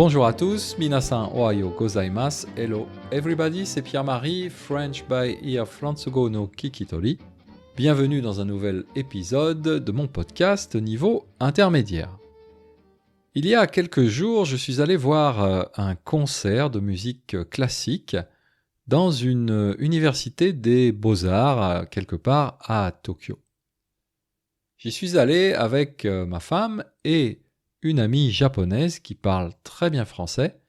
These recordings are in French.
Bonjour à tous, minasan ohayo gozaimasu, hello everybody, c'est Pierre-Marie, French by ear Fransugo no Kikitori. Bienvenue dans un nouvel épisode de mon podcast niveau intermédiaire. Il y a quelques jours, je suis allé voir un concert de musique classique dans une université des beaux-arts, quelque part à Tokyo. J'y suis allé avec ma femme et une amie japonaise qui parle très bien français,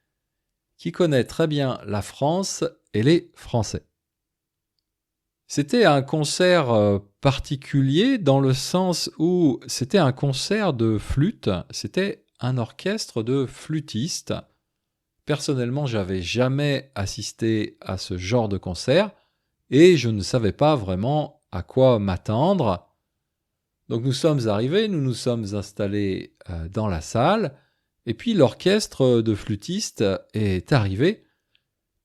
qui connaît très bien la France et les Français. C'était un concert particulier dans le sens où c'était un concert de flûte, c'était un orchestre de flûtistes. Personnellement, j'avais jamais assisté à ce genre de concert et je ne savais pas vraiment à quoi m'attendre. Donc nous sommes arrivés, nous nous sommes installés dans la salle, et puis l'orchestre de flûtistes est arrivé,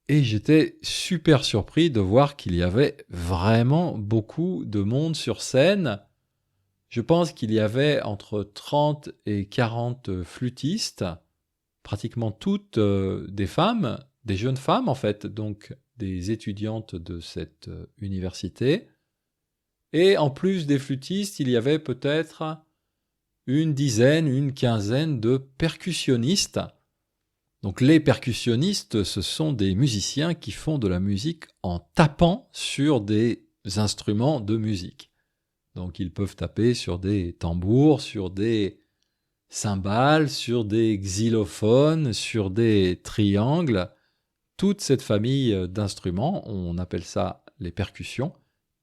et j'étais super surpris de voir qu'il y avait vraiment beaucoup de monde sur scène. Je pense qu'il y avait entre 30 et 40 flûtistes, pratiquement toutes des femmes, des jeunes femmes en fait, donc des étudiantes de cette université. Et en plus des flûtistes, il y avait peut-être une dizaine, une quinzaine de percussionnistes. Donc les percussionnistes, ce sont des musiciens qui font de la musique en tapant sur des instruments de musique. Donc ils peuvent taper sur des tambours, sur des cymbales, sur des xylophones, sur des triangles. Toute cette famille d'instruments, on appelle ça les percussions.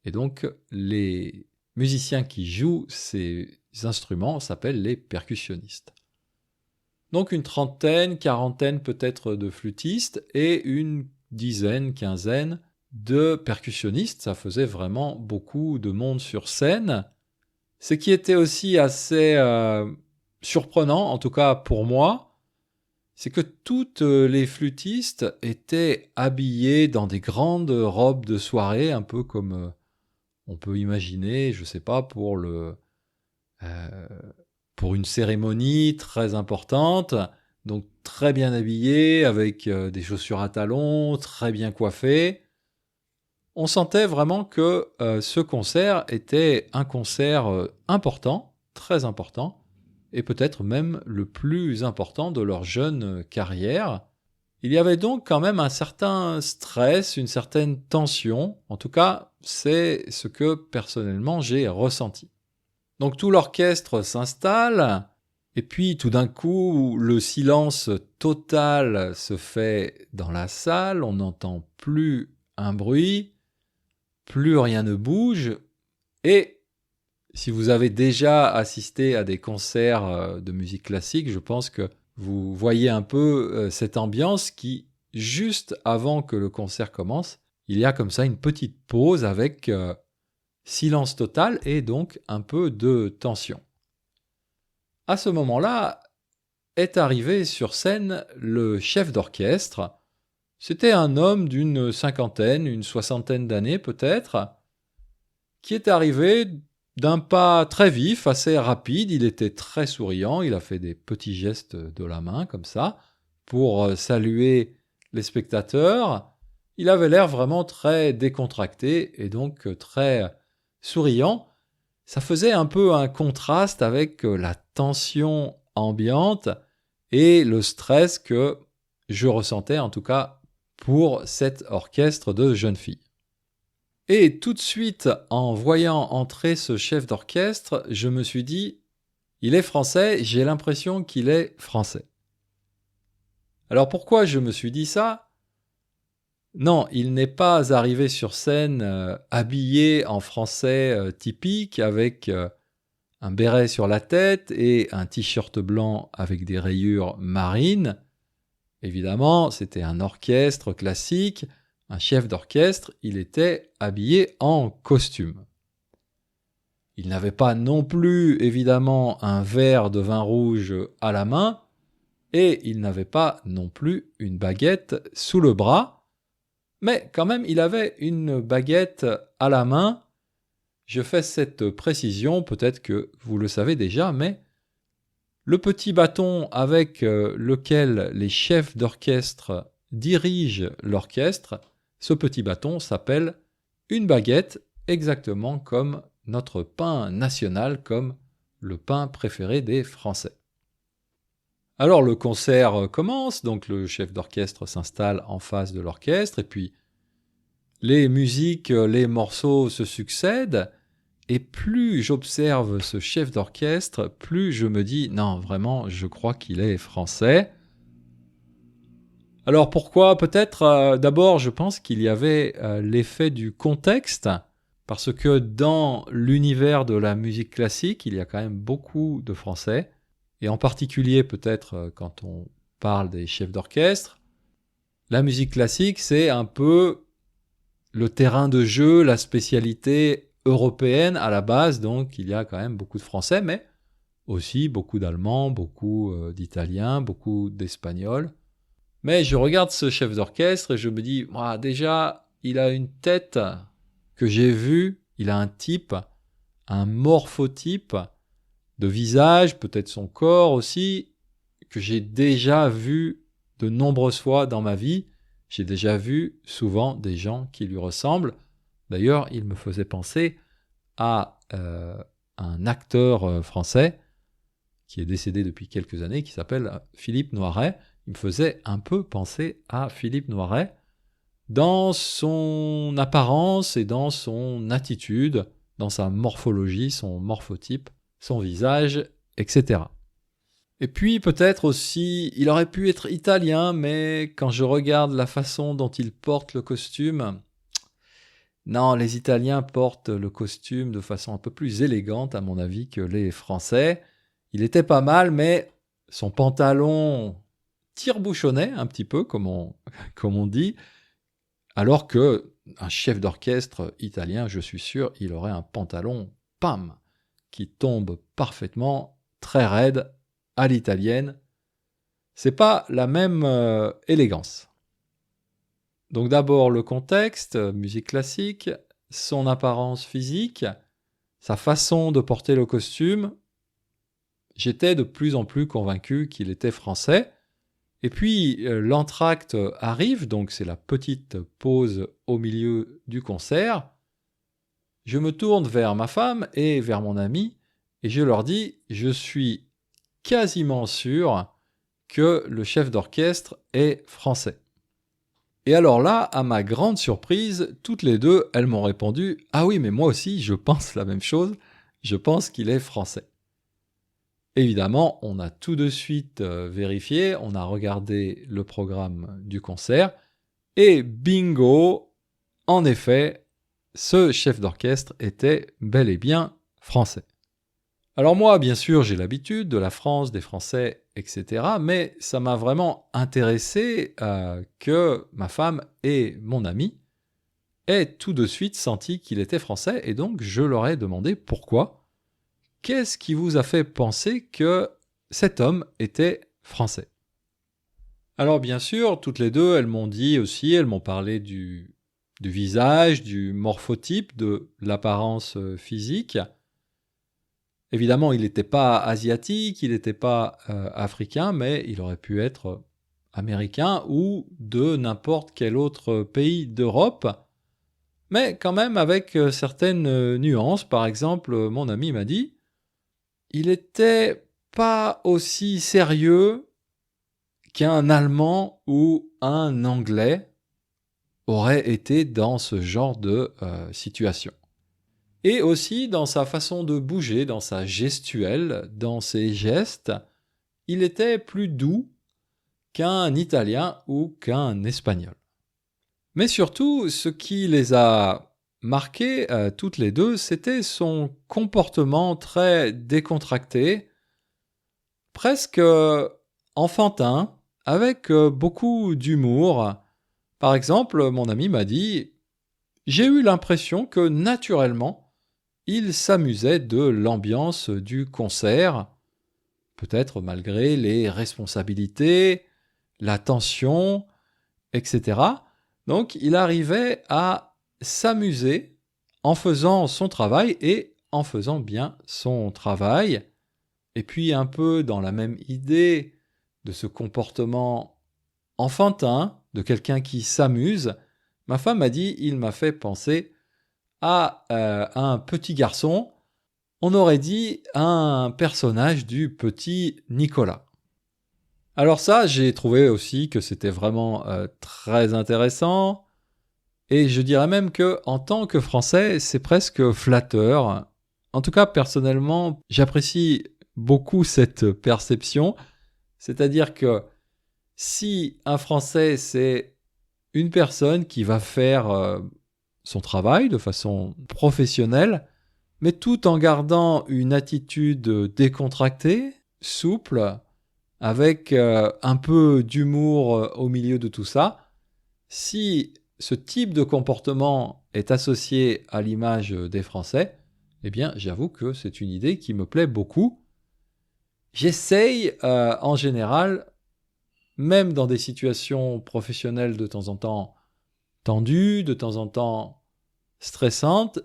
Et donc, les musiciens qui jouent ces instruments s'appellent les percussionnistes. Donc, une trentaine, quarantaine peut-être de flûtistes et une dizaine, quinzaine de percussionnistes. Ça faisait vraiment beaucoup de monde sur scène. Ce qui était aussi assez surprenant, en tout cas pour moi, c'est que toutes les flûtistes étaient habillées dans des grandes robes de soirée, un peu comme on peut imaginer, je ne sais pas, pour une cérémonie très importante, donc très bien habillées, avec des chaussures à talons, très bien coiffées. On sentait vraiment que ce concert était un concert important, très important, et peut-être même le plus important de leur jeune carrière. Il y avait donc quand même un certain stress, une certaine tension. En tout cas, c'est ce que personnellement j'ai ressenti. Donc tout l'orchestre s'installe, et puis tout d'un coup, le silence total se fait dans la salle, on n'entend plus un bruit, plus rien ne bouge, et si vous avez déjà assisté à des concerts de musique classique, je pense que vous voyez un peu cette ambiance qui, juste avant que le concert commence, il y a comme ça une petite pause avec silence total et donc un peu de tension. À ce moment-là, est arrivé sur scène le chef d'orchestre. C'était un homme d'une cinquantaine, une soixantaine d'années peut-être, qui est arrivé d'un pas très vif, assez rapide. Il était très souriant, il a fait des petits gestes de la main comme ça pour saluer les spectateurs. Il avait l'air vraiment très décontracté et donc très souriant. Ça faisait un peu un contraste avec la tension ambiante et le stress que je ressentais en tout cas pour cet orchestre de jeunes filles. Et tout de suite, en voyant entrer ce chef d'orchestre, je me suis dit, il est français, j'ai l'impression qu'il est français. Alors pourquoi je me suis dit ça ? Non, il n'est pas arrivé sur scène habillé en français typique avec un béret sur la tête et un t-shirt blanc avec des rayures marines. Évidemment, c'était un orchestre classique. Un chef d'orchestre, il était habillé en costume. Il n'avait pas non plus, évidemment, un verre de vin rouge à la main, et il n'avait pas non plus une baguette sous le bras, mais quand même, il avait une baguette à la main. Je fais cette précision, peut-être que vous le savez déjà, mais Le petit bâton avec lequel les chefs d'orchestre dirigent l'orchestre, ce petit bâton s'appelle une baguette, exactement comme notre pain national, comme le pain préféré des Français. Alors le concert commence, donc le chef d'orchestre s'installe en face de l'orchestre, et puis les musiques, les morceaux se succèdent, et plus j'observe ce chef d'orchestre, plus je me dis, non, vraiment, je crois qu'il est français. Alors pourquoi? Peut-être, d'abord, je pense qu'il y avait l'effet du contexte, parce que dans l'univers de la musique classique, il y a quand même beaucoup de Français, et en particulier peut-être quand on parle des chefs d'orchestre, la musique classique, c'est un peu le terrain de jeu, la spécialité européenne à la base, donc il y a quand même beaucoup de Français, mais aussi beaucoup d'Allemands, beaucoup d'Italiens, beaucoup d'Espagnols. Mais je regarde ce chef d'orchestre et je me dis, déjà, il a une tête que j'ai vue, il a un type, un morphotype de visage, peut-être son corps aussi, que j'ai déjà vu de nombreuses fois dans ma vie. J'ai déjà vu souvent des gens qui lui ressemblent. D'ailleurs, il me faisait penser à un acteur français qui est décédé depuis quelques années, qui s'appelle Philippe Noiret. Il me faisait un peu penser à Philippe Noiret dans son apparence et dans son attitude, dans sa morphologie, son morphotype, son visage, etc. Et puis peut-être aussi, il aurait pu être italien, mais quand je regarde la façon dont il porte le costume, non, les Italiens portent le costume de façon un peu plus élégante, à mon avis, que les Français. Il était pas mal, mais son pantalon tire-bouchonnait un petit peu, comme on dit, alors que un chef d'orchestre italien, je suis sûr, il aurait un pantalon, pam, qui tombe parfaitement, très raide, à l'italienne. C'est pas la même élégance. Donc d'abord le contexte, musique classique, son apparence physique, sa façon de porter le costume. J'étais de plus en plus convaincu qu'il était français. Et puis l'entracte arrive, donc c'est la petite pause au milieu du concert. Je me tourne vers ma femme et vers mon ami et je leur dis, je suis quasiment sûr que le chef d'orchestre est français. Et alors là, à ma grande surprise, toutes les deux, elles m'ont répondu « Ah oui, mais moi aussi, je pense la même chose, je pense qu'il est français ». Évidemment, on a tout de suite vérifié, on a regardé le programme du concert, et bingo, en effet, ce chef d'orchestre était bel et bien français. Alors moi, bien sûr, j'ai l'habitude de la France, des Français, etc. Mais ça m'a vraiment intéressé que ma femme et mon ami aient tout de suite senti qu'il était français. Et donc, je leur ai demandé pourquoi. Qu'est-ce qui vous a fait penser que cet homme était français? Alors bien sûr, toutes les deux, elles m'ont dit aussi, elles m'ont parlé du visage, du morphotype, de l'apparence physique. Évidemment, il n'était pas asiatique, il n'était pas africain, mais il aurait pu être américain ou de n'importe quel autre pays d'Europe, mais quand même avec certaines nuances. Par exemple, mon ami m'a dit, il n'était pas aussi sérieux qu'un Allemand ou un Anglais aurait été dans ce genre de situation. Et aussi dans sa façon de bouger, dans sa gestuelle, dans ses gestes, il était plus doux qu'un Italien ou qu'un Espagnol. Mais surtout, ce qui les a marquées toutes les deux, c'était son comportement très décontracté, presque enfantin, avec beaucoup d'humour. Par exemple, mon ami m'a dit « J'ai eu l'impression que naturellement, il s'amusait de l'ambiance du concert, peut-être malgré les responsabilités, la tension, etc. Donc il arrivait à s'amuser en faisant son travail et en faisant bien son travail. Et puis un peu dans la même idée de ce comportement enfantin, de quelqu'un qui s'amuse, ma femme m'a dit, il m'a fait penser à un petit garçon, on aurait dit un personnage du petit Nicolas. Alors ça, j'ai trouvé aussi que c'était vraiment très intéressant, et je dirais même que en tant que Français, c'est presque flatteur. En tout cas, personnellement, j'apprécie beaucoup cette perception, c'est-à-dire que si un Français, c'est une personne qui va faire son travail de façon professionnelle, mais tout en gardant une attitude décontractée, souple, avec un peu d'humour au milieu de tout ça, si ce type de comportement est associé à l'image des Français, eh bien, j'avoue que c'est une idée qui me plaît beaucoup. J'essaye, en général, même dans des situations professionnelles de temps en temps tendues, de temps en temps stressantes,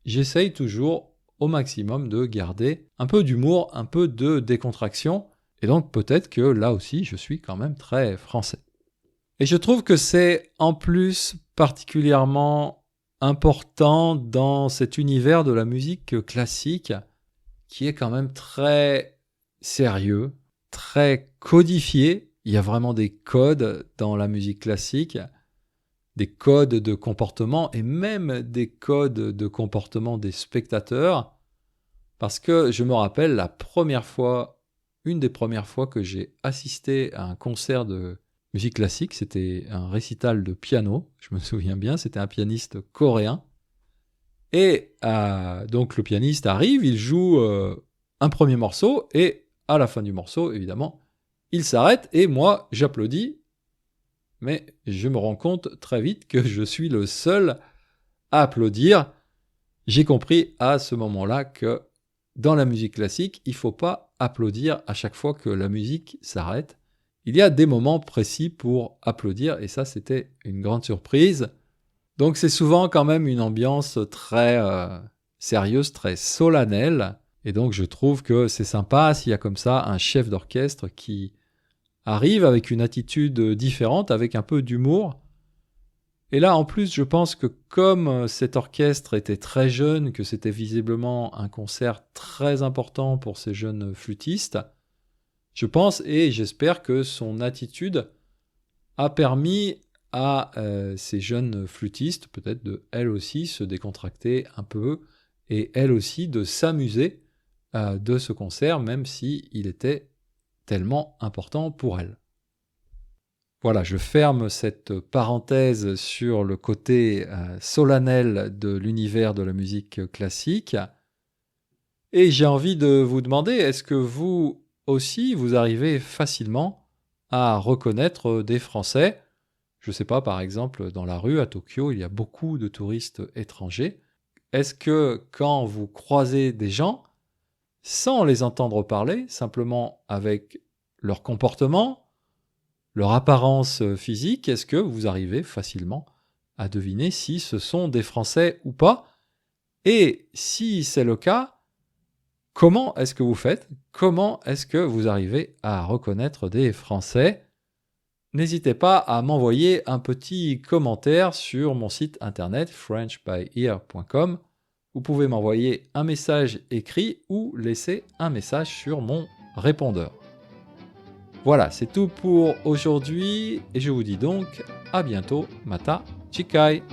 j'essaye toujours au maximum de garder un peu d'humour, un peu de décontraction. Et donc peut-être que là aussi, je suis quand même très français. Et je trouve que c'est en plus particulièrement important dans cet univers de la musique classique qui est quand même très sérieux, très codifié. Il y a vraiment des codes dans la musique classique, des codes de comportement et même des codes de comportement des spectateurs. Parce que je me rappelle une des premières fois que j'ai assisté à un concert de musique classique, c'était un récital de piano, je me souviens bien, c'était un pianiste coréen. Et donc le pianiste arrive, il joue un premier morceau, et à la fin du morceau, évidemment, il s'arrête, et moi, j'applaudis, mais je me rends compte très vite que je suis le seul à applaudir. J'ai compris à ce moment-là que dans la musique classique, il ne faut pas applaudir à chaque fois que la musique s'arrête. Il y a des moments précis pour applaudir, et ça, c'était une grande surprise. Donc c'est souvent quand même une ambiance très sérieuse, très solennelle, et donc je trouve que c'est sympa s'il y a comme ça un chef d'orchestre qui arrive avec une attitude différente, avec un peu d'humour. Et là, en plus, je pense que comme cet orchestre était très jeune, que c'était visiblement un concert très important pour ces jeunes flûtistes, je pense et j'espère que son attitude a permis à ces jeunes flûtistes, peut-être de elles aussi se décontracter un peu, et elles aussi de s'amuser de ce concert, même s'il était tellement important pour elles. Voilà, je ferme cette parenthèse sur le côté solennel de l'univers de la musique classique. Et j'ai envie de vous demander, est-ce que vous aussi, vous arrivez facilement à reconnaître des Français ? Je ne sais pas, par exemple, dans la rue à Tokyo, il y a beaucoup de touristes étrangers. Est-ce que quand vous croisez des gens, sans les entendre parler, simplement avec leur comportement, leur apparence physique, est-ce que vous arrivez facilement à deviner si ce sont des Français ou pas ? Et si c'est le cas, comment est-ce que vous faites ? Comment est-ce que vous arrivez à reconnaître des Français ? N'hésitez pas à m'envoyer un petit commentaire sur mon site internet frenchbyear.com. Vous pouvez m'envoyer un message écrit ou laisser un message sur mon répondeur. Voilà, c'est tout pour aujourd'hui et je vous dis donc à bientôt, Mata Chikai.